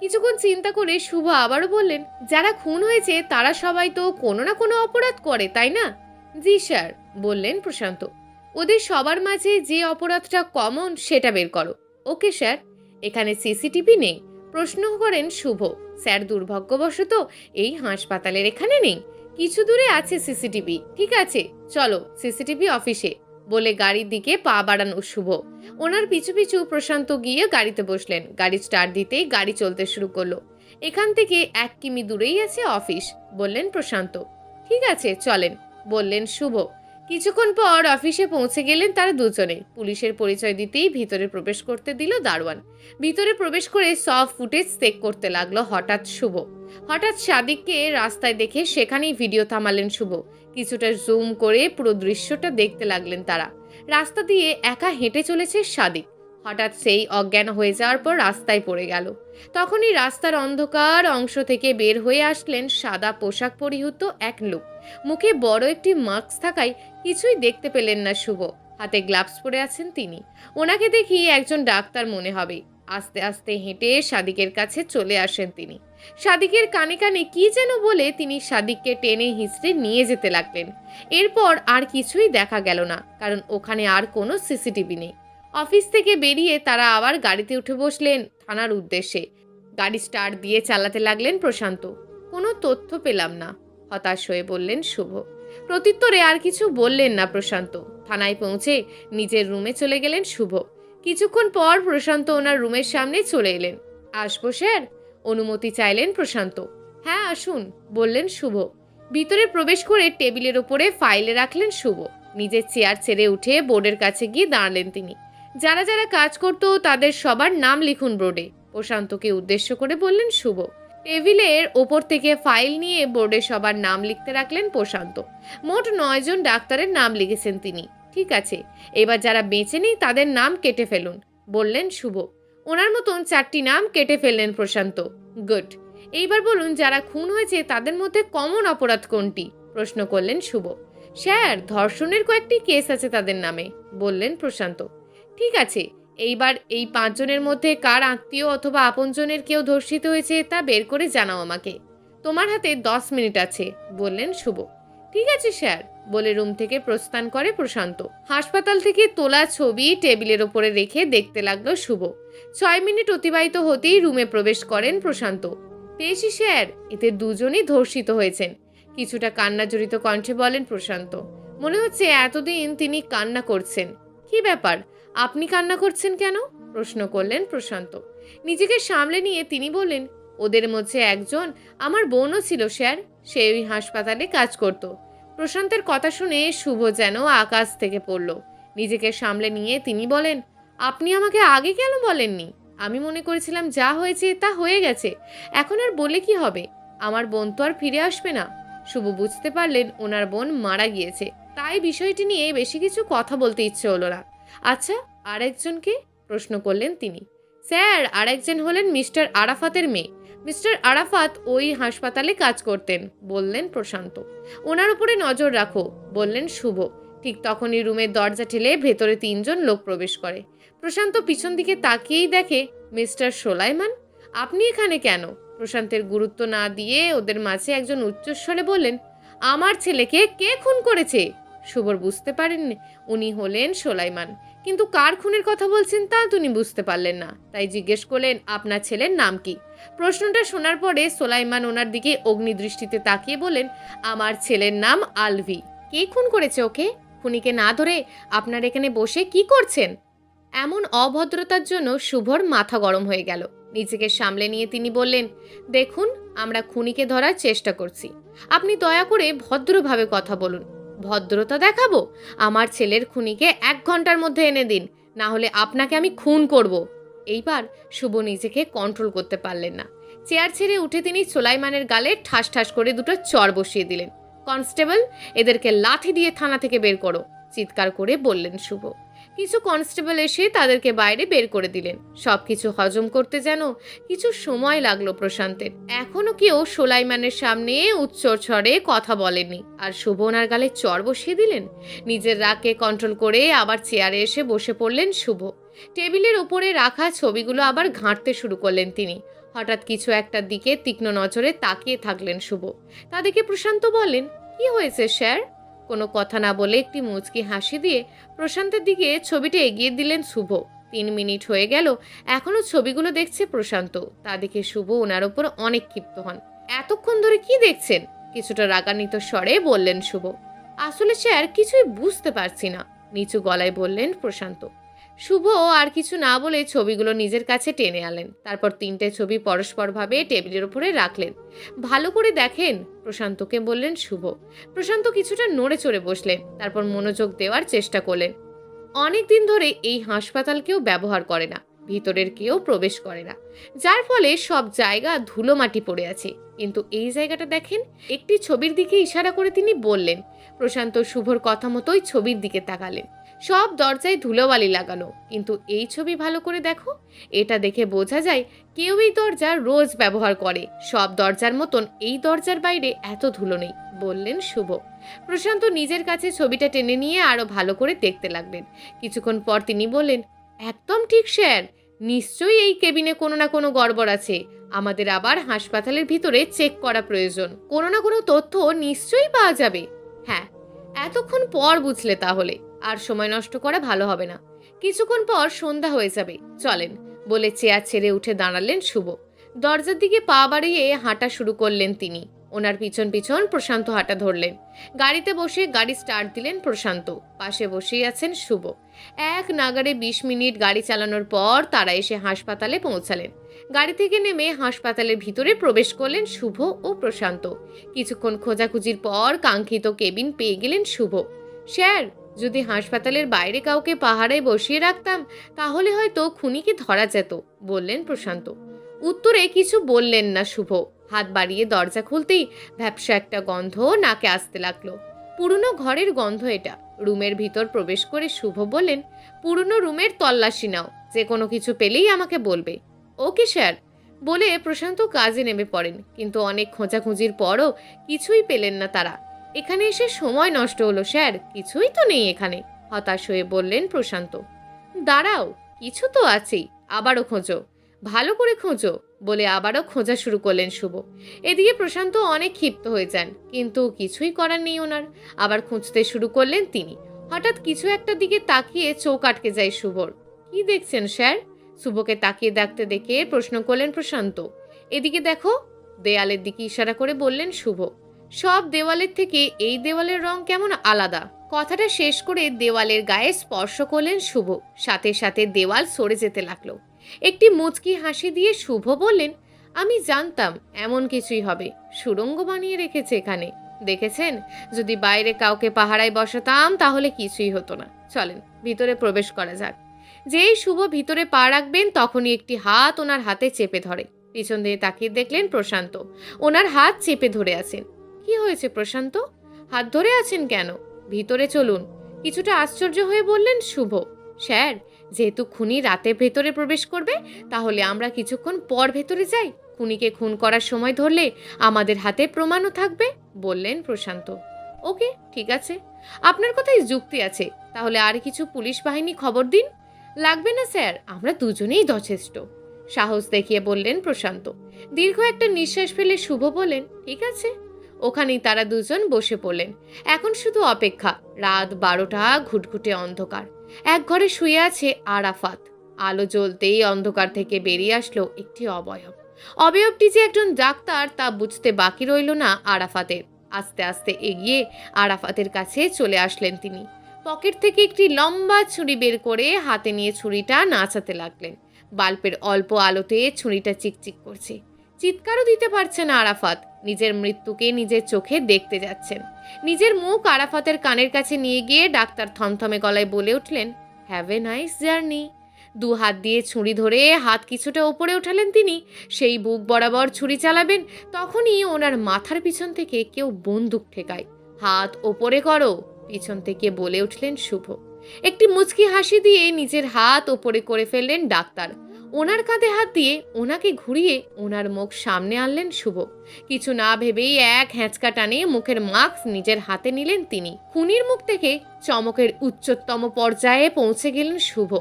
কিছুক্ষণ চিন্তা করে শুভ আবারও বললেন, যারা খুন হয়েছে তারা সবাই তো কোনো না কোনো অপরাধ করে, তাই না? জি স্যার, বললেন প্রশান্ত। ওদের সবার মাঝে যে অপরাধটা কমন সেটা বের করো। Okay sir. এখানে সিসিটিভি নেই? প্রশ্ন করেন শুভ। স্যার দুর্ভাগ্যবশত এই হাসপাতালের এখানে নেই। কিছু দূরে আছে সিসিটিভি। ঠিক আছে, চলো সিসিটিভি অফিসে, বলে গাড়ির দিকে পা বাড়ান শুভ। ওনার পিছু পিছু প্রশান্ত গিয়ে গাড়িতে বসলেন। গাড়ি স্টার্ট দিতেই গাড়ি চলতে শুরু করলো। এখান থেকে 1 কিমি দূরেই আছে অফিস, বললেন প্রশান্ত। ঠিক আছে চলেন, বললেন শুভ। কিছুক্ষণ পর অফিসে পৌঁছে গেলেন তারা দুজনে। পুলিশের পরিচয় দিতেই ভিতরে প্রবেশ করতে দিল দারোয়ান। ভিতরে প্রবেশ করে সব ফুটেজ চেক করতে লাগলো হঠাৎ সাদিককে রাস্তায় দেখে সেখানেই ভিডিও থামালেন শুভ। কিছুটা জুম করে পুরো দৃশ্যটা দেখতে লাগলেন তারা। রাস্তা দিয়ে একা হেঁটে চলেছে সাদিক। হঠাৎ সেই অজ্ঞান হয়ে যাওয়ার পর রাস্তায় পড়ে গেল। তখনই রাস্তার অন্ধকার অংশ থেকে বের হয়ে আসলেন সাদা পোশাক পরিহিত এক লোক। মুখে বড় একটি মাস্ক থাকায় কিছুই দেখতে পেলেন না শুভ। হাতে গ্লাভস পরে আছেন তিনি। ওনাকে দেখি একজন ডাক্তার মনে হবে। আস্তে আস্তে হেঁটে সাদিকের কাছে চলে আসেন তিনি। সাদিকের কানে কানে কি যেন বলে তিনি সাদিককে টেনে হিঁচড়ে নিয়ে যেতে লাগলেন। এরপর আর কিছুই দেখা গেল না, কারণ ওখানে আর কোনো সিসিটিভি নেই। অফিস থেকে বেরিয়ে তারা আবার গাড়িতে উঠে বসলেন থানার উদ্দেশ্যে। গাড়ি স্টার্ট দিয়ে চালাতে লাগলেন প্রশান্ত। কোনো তথ্য পেলাম না, হতাশ হয়ে বললেন শুভ। প্রত্যুত্তরে আর কিছু বললেন না প্রশান্ত। থানায় পৌঁছে নিজের রুমে চলে গেলেন শুভ। কিছুক্ষণ পর প্রশান্ত ওনার রুমের সামনে চলে এলেন। আসবো স্যার? অনুমতি চাইলেন প্রশান্ত। হ্যাঁ আসুন, বললেন শুভ। ভিতরে প্রবেশ করে টেবিলের ওপরে ফাইলে রাখলেন শুভ। নিজের চেয়ার ছেড়ে উঠে বোর্ডের কাছে গিয়ে দাঁড়ালেন তিনি। যারা যারা কাজ করতো তাদের সবার নাম লিখুন বোর্ডে, প্রশান্তকে উদ্দেশ্য করে বললেন শুভ। টেবিলের ওপর থেকে ফাইল নিয়ে বোর্ডে সবার নাম লিখতে রাখলেন প্রশান্ত। মোট 9 জন ডাক্তারের নাম লিখেছেন তিনি। ঠিক আছে, এবার যারা বেঁচে নেই তাদের নাম কেটে ফেলুন, বললেন শুভ। ওনার মতন 4টি নাম কেটে ফেললেন প্রশান্ত। গুড। এইবার বলুন যারা খুন হয়েছে তাদের মধ্যে কমন অপরাধ কোনটি? প্রশ্ন করলেন শুভ। স্যার ধর্ষণের কয়েকটি কেস আছে তাদের নামে, বললেন প্রশান্ত। ঠিক আছে, এইবার এই 5 জনের মধ্যে কার আত্মীয় অথবা আপনজনের কেউ ধর্ষিত হয়েছে তা বের করে জানাও আমাকে। তোমার হাতে 10 মিনিট আছে, বললেন শুভ। ঠিক আছে স্যার, বলে রুম থেকে প্রস্থান করে প্রশান্ত। হাসপাতাল থেকে তোলা ছবি টেবিলের ওপরে রেখে দেখতে লাগলো শুভ। 6 মিনিট অতিবাহিত হতেই রুমে প্রবেশ করেন প্রশান্ত। পেয়েছি স্যার, এতে দুজনই ধর্ষিত হয়েছেন, কিছুটা কান্নাজড়িত কণ্ঠে বলেন প্রশান্ত। মনে হচ্ছে এতদিন তিনি কান্না করছেন। কি ব্যাপার, আপনি কান্না করছেন কেন? প্রশ্ন করলেন প্রশান্ত। নিজেকে সামলে নিয়ে তিনি বললেন, ওদের মধ্যে একজন আমার বোনও ছিল স্যার, সে ওই হাসপাতালে কাজ করত। প্রশান্তের কথা শুনে শুভ যেন আকাশ থেকে পড়ল। নিজেকে সামলে নিয়ে তিনি বলেন, আপনি আমাকে আগে কেন বলেননি? আমি মনে করেছিলাম যা হয়েছে তা হয়ে গেছে, এখন আর বলে কি হবে? আমার বোন তো আর ফিরে আসবে না। শুভ বুঝতে পারলেন ওনার বোন মারা গিয়েছে, তাই বিষয়টি নিয়ে বেশি কিছু কথা বলতে ইচ্ছে হলো না। আচ্ছা, আরেকজনকে? প্রশ্ন করলেন তিনি। স্যার, আরেকজন হলেন মিস্টার আরাফাতের মেয়ে। মিস্টার আরাফাত ওই হাসপাতালে কাজ করতেন, বললেন প্রশান্ত। ওনার উপরে নজর রাখো, বললেন শুভ। ঠিক তখনই রুমের দরজা ঠেলে ভেতরে 3 জন লোক প্রবেশ করে। প্রশান্ত পিছন দিকে তাকিয়েই দেখে মিস্টার সোলাইমান। আপনি এখানে কেন? প্রশান্তের গুরুত্ব না দিয়ে ওদের মাঝে একজন উচ্চস্বরে বললেন, আমার ছেলেকে কে খুন করেছে? শুভর বুঝতে পারেননি উনি হলেন সোলাইমান, কিন্তু কার খুনের কথা বলছেন তা তিনি বুঝতে পারলেন না, তাই জিজ্ঞেস করলেন, আপনার ছেলের নাম কি? প্রশ্নটা শোনার পরে সোলাইমান ওনার দিকে অগ্নিদৃষ্টিতে তাকিয়ে বলেন, আমার ছেলের নাম আলভি। কে খুন করেছে ওকে? খুনিকে না ধরে আপনার এখানে বসে কি করছেন? এমন অভদ্রতার জন্য শুভর মাথা গরম হয়ে গেল। নিজেকে সামলে নিয়ে তিনি বললেন, দেখুন, আমরা খুনিকে ধরার চেষ্টা করছি, আপনি দয়া করে ভদ্রভাবে কথা বলুন। ভদ্রতা দেখাবো? আমার ছেলের খুনিকে 1 ঘন্টার মধ্যে এনে দিন, না হলে আপনাকে আমি খুন করব। এইবার শুভ নিজেকে কন্ট্রোল করতে পারলেন না। চেয়ার ছেড়ে উঠে তিনি সোলাইমানের গালে ঠাস ঠাস করে 2টো চড় বসিয়ে দিলেন। কনস্টেবল, এদেরকে লাঠি দিয়ে থানা থেকে বের করো, চিৎকার করে বললেন শুভ। কিছু কনস্টেবল এসে তাদেরকে বাইরে বের করে দিলেন। সবকিছু হজম করতে যেন কিছু সময় লাগলো প্রশান্তের। এখনো কেউ সোলাইমানের সামনে উচ্চ স্বরে কথা বলেনি, আর শুভ ওনার গালে চড় বসিয়ে দিলেন। নিজের রাগকে কন্ট্রোল করে আবার চেয়ারে এসে বসে পড়লেন শুভ। টেবিলের উপরে রাখা ছবিগুলো আবার ঘাঁটতে শুরু করলেন তিনি। হঠাৎ কিছু একটার দিকে তীক্ষ্ণ নজরে তাকিয়ে থাকলেন শুভ। তা দেখে প্রশান্ত বললেন, কি হয়েছে স্যার? কোনো কথা না বলে একটি মুচকি হাসি দিয়ে প্রশান্তের দিকে ছবিটা এগিয়ে দিলেন শুভ। 3 মিনিট হয়ে গেল, এখনো ছবিগুলো দেখছে প্রশান্ত। তা দেখে শুভ ওনার ওপর অনেক ক্ষিপ্ত হন। এতক্ষণ ধরে কি দেখছেন? কিছুটা রাগান্বিত স্বরে বললেন শুভ। আসলে স্যার, কিছুই বুঝতে পারছি না, নিচু গলায় বললেন প্রশান্ত। শুভ আর কিছু না বলে ছবিগুলো নিজের কাছে টেনে আনলেন। তারপর 3টে ছবি পরস্পরভাবে টেবিলের উপরে রাখলেন। ভালো করে দেখেন, প্রশান্তকে বললেন শুভ। প্রশান্ত কিছুটা নড়ে চড়ে বসলেন, তারপর মনোযোগ দেওয়ার চেষ্টা করলেন। অনেক দিন ধরে এই হাসপাতাল কেউ ব্যবহার করে না, ভিতরের কেউ প্রবেশ করে না, যার ফলে সব জায়গা ধুলো মাটি পড়ে আছে। কিন্তু এই জায়গাটা দেখেন। একটি ছবির দিকে ইশারা করে তিনি বললেন। প্রশান্ত শুভর কথা মতোই ছবির দিকে তাকালেন। সব দরজায় ধুলোবালি লাগানো, কিন্তু এই ছবি ভালো করে দেখো। এটা দেখে বোঝা যায় কেউ এই দরজা রোজ ব্যবহার করে। সব দরজার মতন এই দরজার বাইরে এত ধুলো নেই, বললেন শুভ। প্রশান্ত নিজের কাছে ছবিটা টেনে নিয়ে আরো ভালো করে দেখতে লাগলেন। কিছুক্ষণ পর তিনি বললেন, একদম ঠিক স্যার, নিশ্চয়ই এই কেবিনে কোনো না কোনো গড়বড় আছে। আমাদের আবার হাসপাতালের ভিতরে চেক করা প্রয়োজন, কোনো না কোনো তথ্য নিশ্চয়ই পাওয়া যাবে। হ্যাঁ, এতক্ষণ পর বুঝলে তাহলে, আর সময় নষ্ট করা ভালো হবে না। কিছুক্ষণ পর সন্ধ্যা হয়ে যাবে, চলেন, বলে চেয়ার ছেড়ে উঠে দাঁড়ালেন শুভ। দরজার দিকে পা বাড়িয়ে হাঁটা শুরু করলেন তিনি। ওনার পিছন পিছন প্রশান্ত হাঁটা ধরলেন। গাড়িতে বসে গাড়ি স্টার্ট দিলেন প্রশান্ত। পাশে বসেই আছেন শুভ। এক নাগাড়ে 20 মিনিট গাড়ি চালানোর পর তারা এসে হাসপাতালে পৌঁছালেন। গাড়ি থেকে নেমে হাসপাতালের ভিতরে প্রবেশ করলেন শুভ ও প্রশান্ত। কিছুক্ষণ খোঁজাখুঁজির পর কাঙ্ক্ষিত কেবিন পেয়ে গেলেন শুভ। স্যার, যদি হাসপাতালের বাইরে কাউকে পাহারায় বসিয়ে রাখতাম তাহলে হয়তো খুনিকে ধরা যেত, বললেন প্রশান্ত। উত্তরে কিছু বললেন না শুভ। হাত বাড়িয়ে দরজা খুলতেই ভ্যাপসা একটা গন্ধ নাকে আসতে লাগলো। পুরনো ঘরের গন্ধ এটা। রুমের ভিতর প্রবেশ করে শুভ বললেন, পুরনো রুমের তল্লাশি নাও, যে কোনো কিছু পেলেই আমাকে বলবে। ওকে স্যার, বলে প্রশান্ত কাজে নেমে পড়েন। কিন্তু অনেক খোঁজাখুঁজির পরও কিছুই পেলেন না তারা। এখানে এসে সময় নষ্ট হলো স্যার, কিছুই তো নেই এখানে, হতাশ হয়ে বললেন প্রশান্ত। দাঁড়াও, কিছু তো আছেই, আবারও খোঁজো, ভালো করে খোঁজো বলে আবারও খোঁজা শুরু করলেন শুভ। এদিকে প্রশান্ত অনেক ক্ষিপ্ত হয়ে যান, কিন্তু কিছুই করার নেই ওনার। আবার খুঁজতে শুরু করলেন তিনি। হঠাৎ কিছু একটা দিকে তাকিয়ে চোখ আটকে যায় শুভর। কি দেখছেন স্যার? শুভকে তাকিয়ে দেখতে দেখে প্রশ্ন করলেন প্রশান্ত। এদিকে দেখো, দেয়ালের দিকে ইশারা করে বললেন শুভ। সব দেওয়ালের থেকে এই দেওয়ালের রং কেমন আলাদা। কথাটা শেষ করে দেওয়ালের গায়ে স্পর্শ করলেন শুভ। সাথে সাথে দেওয়াল সরে যেতে লাগলো। একটি মুচকি হাসি দিয়ে শুভ বললেন, আমি জানতাম এমন কিছুই হবে। সুড়ঙ্গ বানিয়ে রেখেছে এখানে, দেখেছেন? যদি বাইরে কাউকে পাহারায় বসাতাম তাহলে কিছুই হতো না। চলেন ভিতরে প্রবেশ করা যাক। যেই শুভ ভিতরে পা রাখবেন তখনই একটি হাত ওনার হাতে চেপে ধরে। পিছন দিয়ে তাকিয়ে দেখলেন প্রশান্ত ওনার হাত চেপে ধরে আছেন। কি হয়েছে প্রশান্ত? হাত ধরে আছেন কেন? ভিতরে চলুন, কিছুটা আশ্চর্য হয়ে বললেন শুভ। স্যার, যেহেতু খুনি রাতে ভেতরে প্রবেশ করবে, তাহলে আমরা কিছুক্ষণ পর ভেতরে যাই। খুনিকে খুন করার সময় ধরলে আমাদের হাতে প্রমাণও থাকবে, বললেন প্রশান্ত। ওকে, ঠিক আছে, আপনার কথাই যুক্তি আছে। তাহলে আর কিছু পুলিশ বাহিনী খবর দিন। লাগবে না স্যার, আমরা দুজনেই যথেষ্ট, সাহস দেখিয়ে বললেন প্রশান্ত। দীর্ঘ একটা নিঃশ্বাস ফেলে শুভ বললেন, ঠিক আছে। ওখানেই তারা দুজন বসে পড়লেন। এখন শুধু অপেক্ষা। রাত 12টা, ঘুটঘুটে অন্ধকার। এক ঘরে শুয়ে আছে আরাফাত। আলো জ্বলতেই অন্ধকার থেকে বেরিয়ে আসলো একটি অবয়ব। অবয়বটি যে একজন ডাক্তার তা বুঝতে বাকি রইল না আরাফাতের। আস্তে আস্তে এগিয়ে আরাফাতের কাছে চলে আসলেন তিনি। পকেট থেকে একটি লম্বা ছুরি বের করে হাতে নিয়ে ছুরিটা নাচাতে লাগলেন। বাল্বের অল্প আলোতে ছুরিটা চিকচিক করছে। চিৎকারও দিতে পারছে না আরাফাত। নিজের মৃত্যুকে নিজের চোখে দেখতে যাচ্ছেন। নিজের মুখ আরাফাতের কানের কাছে নিয়ে গিয়ে ডাক্তার থমথমে গলায় বলে উঠলেন, হ্যাভ এ নাইস জার্নি। দু হাত দিয়ে ছুরি ধরে হাত কিছুটা ওপরে উঠালেন তিনি। সেই বুক বরাবর ছুরি চালাবেন, তখনই ওনার মাথার পিছন থেকে কেউ বন্দুক ঠেকায়। হাত ওপরে করো, পিছন থেকে বলে উঠলেন শুভ। একটি মুচকি হাসি দিয়ে নিজের হাত ওপরে করে ফেললেন ডাক্তার। ওনার কাঁধে হাত দিয়ে ওনাকে ঘুরিয়ে ওনার মুখ সামনে আনলেন শুভ। কিছু না ভেবেই এক হ্যাঁচকা টানে মুখের মাস্ক নিজের হাতে নিলেন তিনি। খুনির মুখ থেকে চমকের উচ্চতম পর্যায়ে পৌঁছে গেলেন শুভ।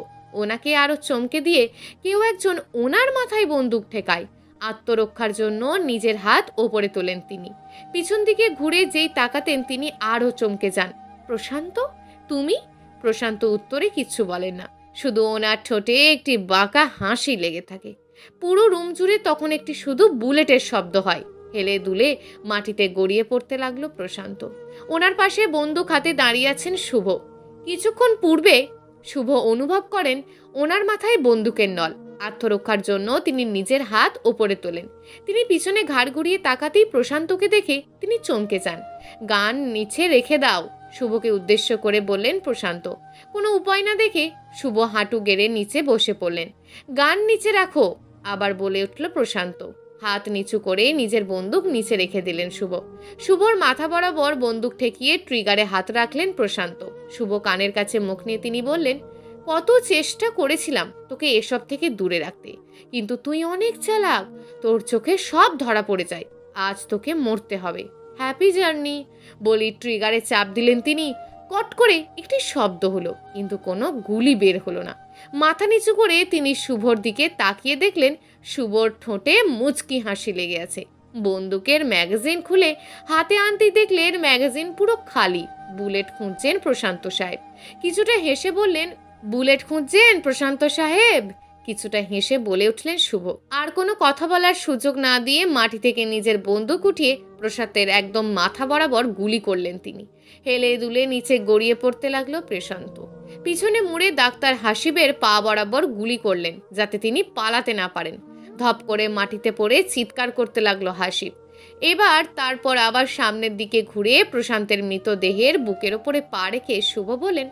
ওনাকে আরো চমকে দিয়ে কেউ একজন ওনার মাথায় বন্দুক ঠেকায়। আত্মরক্ষার জন্য নিজের হাত ওপরে তোলেন তিনি। পিছন দিকে ঘুরে যেই তাকাতেন তিনি আরো চমকে যান। প্রশান্ত, তুমি? প্রশান্ত উত্তরে কিচ্ছু বলেন না, শুধু ওনার ঠোঁটে একটি বাঁকা হাসি লেগে থাকে। পুরো রুম জুড়ে তখন একটি শুধু বুলেটের শব্দ হয়। হেলে দুলে মাটিতে গড়িয়ে পড়তে লাগলো প্রশান্ত। ওনার পাশে বন্দুক হাতে দাঁড়িয়ে আছেন শুভ। কিছুক্ষণ পূর্বে শুভ অনুভব করেন ওনার মাথায় বন্দুকের নল। আত্মরক্ষার জন্য তিনি নিজের হাত ওপরে তোলেন। তিনি পিছনে ঘাড় ঘুরিয়ে তাকাতেই প্রশান্তকে দেখে তিনি চমকে যান। গান নিচে রেখে দাও, শুভকে উদ্দেশ্য করে বললেন প্রশান্ত। কোনো উপায় না দেখে শুভ হাঁটু গেড়ে নিচে বসে পড়লেন। গান নিচে রাখো, আবার বলে উঠল প্রশান্ত। হাত নিচু করে নিজের বন্দুক নিচে রেখে দিলেন শুভ। শুভর মাথা বরাবর বন্দুক ঠেকিয়ে ট্রিগারে হাত রাখলেন প্রশান্ত। শুভ কানের কাছে মুখ নিয়ে তিনি বললেন, কত চেষ্টা করেছিলাম তোকে এসব থেকে দূরে রাখতে, কিন্তু তুই অনেক চালাক। তোর চোখে সব ধরা পড়ে যায়। আজ তোকে মরতে হবে। হ্যাপি জার্নি বলি ট্রিগারে চাপ দিলেন তিনি। কট করে একটি শব্দ হলো, কিন্তু কোনো গুলি বের হলো না। মাথা নিচু করে তিনি শুভর দিকে তাকিয়ে দেখলেন শুভর ঠোঁটে মুচকি হাসি লেগে আছে। বন্দুকের ম্যাগাজিন খুলে হাতে আনতেই দেখলেন ম্যাগাজিন পুরো খালি। বুলেট খুঁজছেন প্রশান্ত সাহেব। কিছুটা হেসে বললেন, বুলেট খুঁজছেন প্রশান্ত সাহেব? কিছুটা হেসে বলে উঠলেন শুভ। আর কোনো কথা বলার সুযোগ না দিয়ে মাটি থেকে নিজের বন্দুক উঠিয়ে প্রশান্তের একদম মাথা বরাবর গুলি করলেন তিনি। হেলে দুলে নিচে গড়িয়ে পড়তে লাগলো প্রশান্ত। পিছনে মুড়ে ডাক্তার হাসিবের পা বরাবর গুলি করলেন, যাতে তিনি পালাতে না পারেন। ধপ করে মাটিতে পড়ে চিৎকার করতে লাগলো হাসিব। এবার তারপর আবার সামনের দিকে ঘুরে প্রশান্তের মৃতদেহের বুকের ওপরে পা রেখে শুভ বলেন,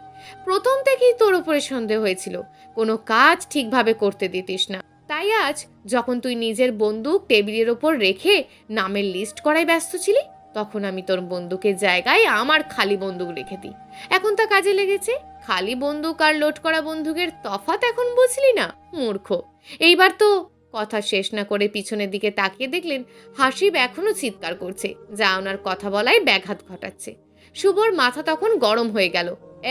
প্রথম থেকেই তোর উপরে সন্দেহ হয়েছিল, কোনো কাজ ঠিকভাবে করতে দিতিস না। তাই আজ যখন তুই নিজের বন্দুক টেবিলের ওপর রেখে নামের লিস্ট করায় ব্যস্ত ছিলি, তখন আমি তোর বন্দুকের জায়গায় আমার খালি বন্দুক রেখে দিই। এখন তা কাজে লেগেছে। খালি বন্দুক আর লোড করা বন্দুকের তফাৎ এখন বুঝলি না, মূর্খ। এইবার তো কথা শেষ না করে পিছনের দিকে তাকিয়ে দেখলেন হাসিব এখনো চিৎকার করছে, যা ওনার কথা বলায় ব্যাঘাত ঘটাচ্ছে। শুভর মাথা তখন গরম হয়ে গেল।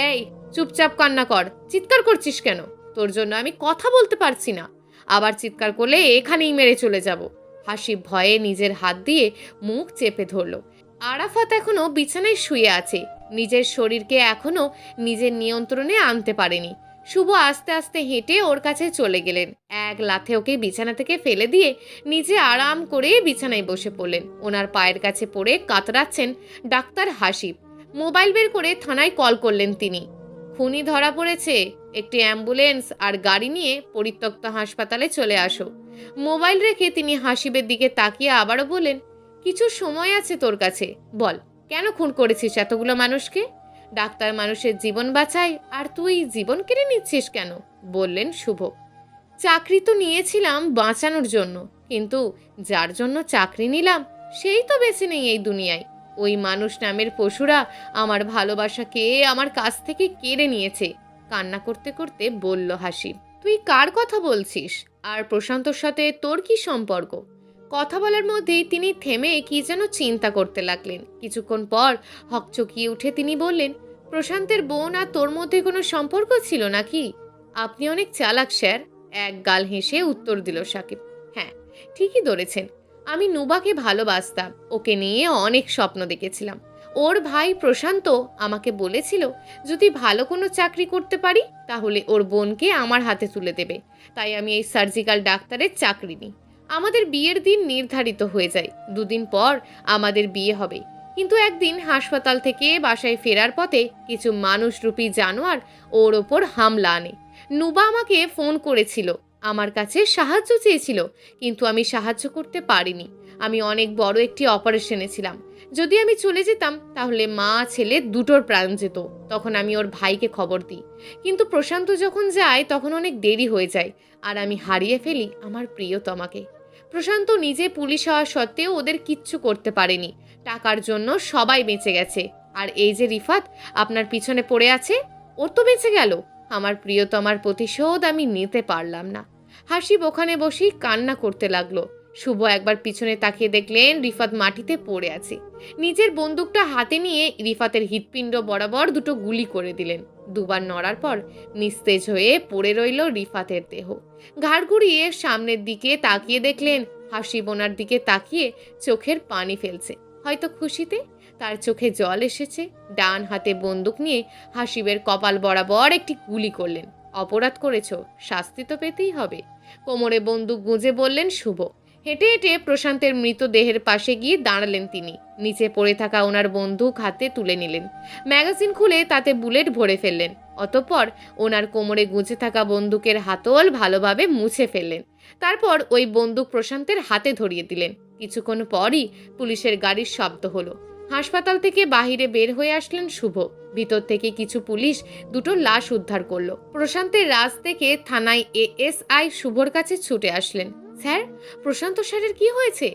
এই, চুপচাপ কান্না কর, চিৎকার করছিস কেন? তোর জন্য আমি কথা বলতে পারছি না, আবার চিৎকার করলে এখানেই মেরে চলে যাব। হাসিব ভয়ে নিজের হাত দিয়ে মুখ চেপে ধরল। আরাফাত এখনো বিছানায় শুয়ে আছে, নিজের শরীরকে এখনো নিজের নিয়ন্ত্রণে আনতে পারেনি। শুভ আস্তে আস্তে হেঁটে ওর কাছে চলে গেলেন, এক লাথে ওকে বিছানা থেকে ফেলে দিয়ে নিজে আরাম করে বিছানায় বসে পড়লেন। ওনার পায়ের কাছে পড়ে কাতরাচ্ছেন ডাক্তার হাসিব। মোবাইল বের করে থানায় কল করলেন তিনি। খুনি ধরা পড়েছে, একটি অ্যাম্বুলেন্স আর গাড়ি নিয়ে পরিত্যক্ত হাসপাতালে চলে আসো। মোবাইল রেখে তিনি হাসিবের দিকে তাকিয়ে আবারও বললেন, কিছু সময় আছে তোর কাছে, বল কেন খুন করেছিস এতগুলো মানুষকে? ডাক্তার মানুষের জীবন বাঁচায়, আর তুই জীবন কেড়ে নিচ্ছিস কেন? বললেন শুভ। চাকরি তো নিয়েছিলাম বাঁচানোর জন্য, কিন্তু যার জন্য চাকরি নিলাম সেই তো বেঁচে নেই এই দুনিয়ায়। ওই মানুষ নামের পশুরা আমার ভালোবাসাকে আমার কাছ থেকে কেড়ে নিয়েছে, কান্না করতে করতে বলল হাসি। তুই কার কথা বলছিস? আর প্রশান্তর সাথে তোর কি সম্পর্ক? কথা বলার মধ্যেই তিনি থেমে কি যেন চিন্তা করতে লাগলেন। কিছুক্ষণ পর হকচকিয়ে উঠে তিনি বললেন, প্রশান্তের বোন আর তোর মধ্যে কোনো সম্পর্ক ছিল নাকি? আপনি অনেক চালাক স্যার, এক গাল হেসে উত্তর দিল সাকিব। হ্যাঁ, ঠিকই ধরেছেন, আমি নুবাকে ভালোবাসতাম, ওকে নিয়ে অনেক স্বপ্ন দেখেছিলাম। ওর ভাই প্রশান্ত আমাকে বলেছিল যদি ভালো কোনো চাকরি করতে পারি তাহলে ওর বোনকে আমার হাতে তুলে দেবে। তাই আমি এই সার্জিক্যাল ডাক্তারের চাকরি নিই। আমাদের বিয়ের দিন নির্ধারিত হয়ে যায়, দুদিন পর আমাদের বিয়ে হবে। কিন্তু একদিন হাসপাতাল থেকে বাসায় ফেরার পথে কিছু মানুষরূপী জানোয়ার ওর ওপর হামলা আনে। নুবা আমাকে ফোন করেছিল, আমার কাছে সাহায্য চেয়েছিল, কিন্তু আমি সাহায্য করতে পারিনি। আমি অনেক বড় একটি অপারেশনে ছিলাম। যদি আমি চলে যেতাম তাহলে মা ছেলে দুটোর প্রাণ যেত। তখন আমি ওর ভাইকে খবর দিই, কিন্তু প্রশান্ত যখন যায় তখন অনেক দেরি হয়ে যায়, আর আমি হারিয়ে ফেলি আমার প্রিয়তমাকে। প্রশান্ত নিজে পুলিশ হওয়া সত্ত্বেও ওদের কিচ্ছু করতে পারেনি। টাকার জন্য সবাই বেঁচে গেছে, আর এই যে রিফাত আপনার পিছনে পড়ে আছে, ওর তো বেঁচে গেল। আমার প্রিয়তমার প্রতিশোধ আমি নিতে পারলাম না। হাসিব ওখানে বসেই কান্না করতে লাগলো। শুভ একবার পিছনে তাকিয়ে দেখলেন রিফাত মাটিতে পড়ে আছে। নিজের বন্দুকটা হাতে নিয়ে রিফাতের হৃৎপিণ্ড বরাবর দুটো গুলি করে দিলেন। দুবার নড়ার পর নিস্তেজ হয়ে পড়ে রইল রিফাতের দেহ। ঘাড় ঘুরিয়ে সামনের দিকে তাকিয়ে দেখলেন হাসিব ওনার দিকে তাকিয়ে চোখের পানি ফেলছে, হয়তো খুশিতে। তার চোখে জল এসেছে। ডান হাতে বন্দুক নিয়ে হাসিবের কপাল বরাবর একটি গুলি করলেন। অপরাধ করেছ, শাস্তি তো পেতেই হবে, কোমরে বন্দুক গুঁজে বললেন শুভ। হেঁটে হেঁটে প্রশান্তের মৃতদেহের পাশে গিয়ে দাঁড়ালেন তিনি। নিচে পড়ে থাকা ওনার বন্দুক হাতে তুলে নিলেন, ম্যাগাজিন খুলে তাতে বুলেট ভরে ফেললেন। অতঃপর ওনার কোমরে গুঁজে থাকা বন্দুকের হাতল ভালোভাবে মুছে ফেললেন। তারপর ওই বন্দুক প্রশান্তের হাতে ধরিয়ে দিলেন। কিছুক্ষণ পরই পুলিশের গাড়ির শব্দ হলো। হাসপাতাল থেকে বাহিরে বের হয়ে আসলেন শুভ। ভিতর থেকে কিছু পুলিশ দুটো লাশ উদ্ধার করলো। প্রশান্তের রাজ থেকে থানায় এএসআই শুভর কাছে ছুটে আসলেন। স্যার, প্রশান্ত স্যারের কি হয়েছে?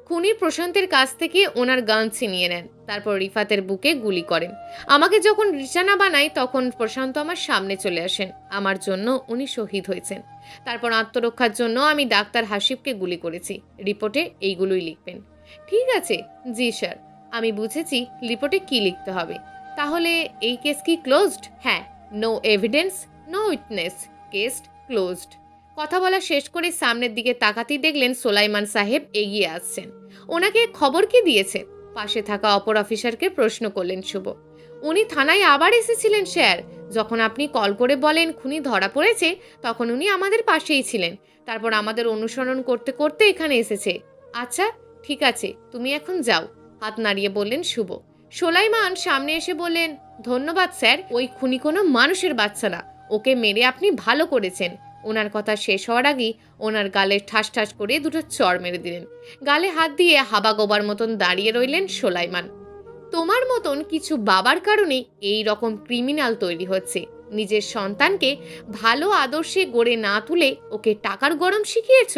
খুনি প্রশান্তের কাছ থেকে ওনার গান ছিনিয়ে নেন, তারপর রিফাতের বুকে গুলি করেন। আমাকে যখন নিশানা বানায় তখন প্রশান্ত আমার সামনে চলে আসেন। আমার জন্য উনি শহীদ হয়েছেন। তারপর আত্মরক্ষার জন্য আমি ডাক্তার হাসিবকে গুলি করেছি। রিপোর্টে এইগুলোই লিখবেন। ঠিক আছে, জি স্যার, আমি বুঝেছি রিপোর্টে কি লিখতে হবে। তাহলে এই কেস কি ক্লোজড? হ্যাঁ, no evidence, no witness, case closed. কথা বলা শেষ করে সামনের দিকে তাকাতেই দেখলেন সোলাইমান সাহেব এগিয়ে আসছেন। ওনাকে খবর কি দিয়েছে? পাশে থাকা অপর অফিসারকে প্রশ্ন করলেন শুভ। উনি থানায় আবার এসেছিলেন স্যার। যখন আপনি কল করে বলেন খুনি ধরা পড়েছে তখন উনি আমাদের পাশেই ছিলেন। তারপর আমাদের অনুসরণ করতে করতে এখানে এসেছে। আচ্ছা ঠিক আছে, তুমি এখন যাও, হাত নাড়িয়ে বললেন শুভ। সোলাইমান সামনে এসে বললেন, ধন্যবাদ স্যার, ওই খুনি কোনো মানুষের বাচ্চা না, ওকে মেরে আপনি ভালো করেছেন। ওনার কথা শেষ হওয়ার আগেই ওনার গালে ঠাস ঠাস করে দুটো চড় মেরে দিলেন। গালে হাত দিয়ে হাবা গোবার মতন দাঁড়িয়ে রইলেন সোলাইমান। তোমার মতন কিছু বাবার কারণে এই রকম ক্রিমিনাল তৈরি হচ্ছে। নিজের সন্তানকে ভালো আদর্শে গড়ে না তুলে ওকে টাকার গরম শিখিয়েছ।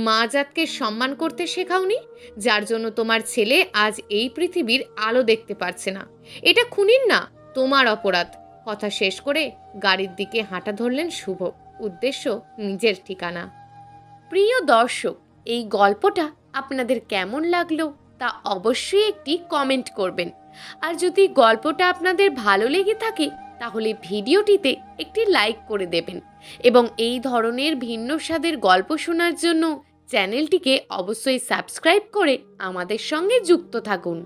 মা জাতকে সম্মান করতে শেখাওনি, যার জন্য তোমার ছেলে আজ এই পৃথিবীর আলো দেখতে পারছে না। এটা খুনির না, তোমার অপরাধ। কথা শেষ করে গাড়ির দিকে হাঁটা ধরলেন শুভ, উদ্দেশ্য নিজের ঠিকানা। প্রিয় দর্শক, এই গল্পটা আপনাদের কেমন লাগলো তা অবশ্যই একটি কমেন্ট করবেন। আর যদি গল্পটা আপনাদের ভালো লেগে থাকে তাহলে ভিডিওটিতে একটি লাইক করে দেবেন এবং এই ধরনের ভিন্ন স্বাদের গল্প শোনার জন্য চ্যানেলটিকে অবশ্যই সাবস্ক্রাইব করে আমাদের সঙ্গে যুক্ত থাকুন।